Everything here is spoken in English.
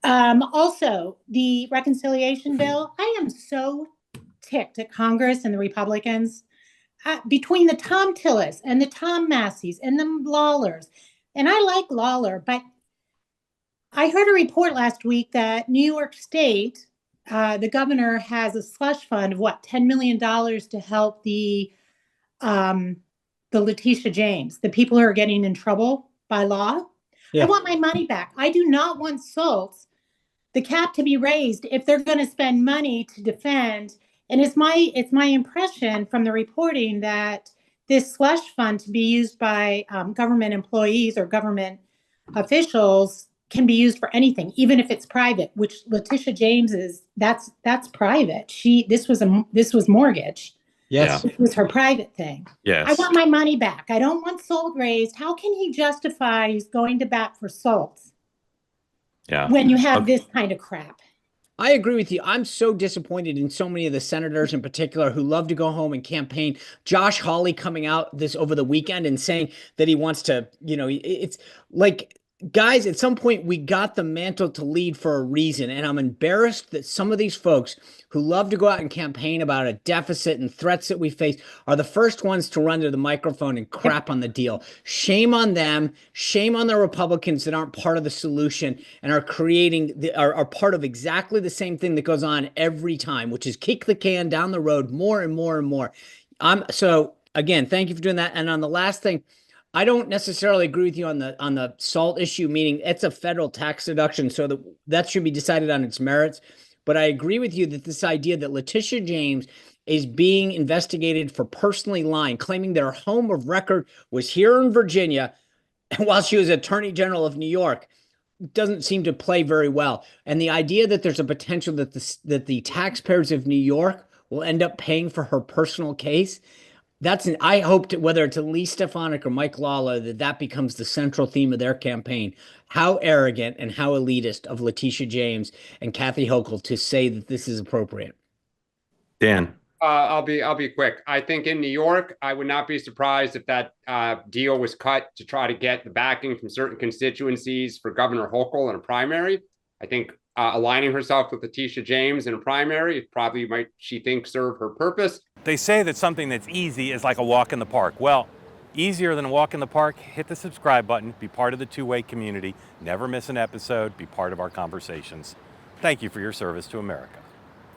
Also, the reconciliation bill, I am so ticked at Congress and the Republicans. Between the Tom Tillis and the Tom Masseys and the Lawlers, and I like Lawler, but I heard a report last week that New York State, the governor has a slush fund of what, $10 million to help um, the Letitia James, the people who are getting in trouble by law. Yeah. I want my money back. I do not want the cap to be raised if they're going to spend money to defend. And it's my impression from the reporting that this slush fund to be used by government employees or government officials can be used for anything, even if it's private. Which Letitia James is. That's private. This was mortgage. Yes, it was her private thing. Yes, I want my money back. I don't want SALT raised. How can he justify he's going to bat for SALT? Yeah. When you have this kind of crap. I agree with you. I'm so disappointed in so many of the senators in particular who love to go home and campaign. Josh Hawley coming out this over the weekend and saying that he wants to, it's like, guys, at some point we got the mantle to lead for a reason. And I'm embarrassed that some of these folks who love to go out and campaign about a deficit and threats that we face are the first ones to run to the microphone and crap on the deal. Shame on them. Shame on the Republicans that aren't part of the solution and are part of exactly the same thing that goes on every time, which is kick the can down the road more and more and more. So again, thank you for doing that. And on the last thing, I don't necessarily agree with you on the SALT issue, meaning it's a federal tax deduction, so that should be decided on its merits. But I agree with you that this idea that Letitia James is being investigated for personally lying, claiming that her home of record was here in Virginia while she was Attorney General of New York, doesn't seem to play very well. And the idea that there's a potential that the taxpayers of New York will end up paying for her personal case, I hope whether it's Lee Stefanik or Mike Lawler, that becomes the central theme of their campaign. How arrogant and how elitist of Letitia James and Kathy Hochul to say that this is appropriate. Dan. I'll be quick. I think in New York, I would not be surprised if that deal was cut to try to get the backing from certain constituencies for Governor Hochul in a primary. I think aligning herself with Letitia James in a primary probably might, she thinks, serve her purpose. They say that something that's easy is like a walk in the park. Well, easier than a walk in the park, hit the subscribe button, be part of the two-way community, never miss an episode, be part of our conversations. Thank you for your service to America.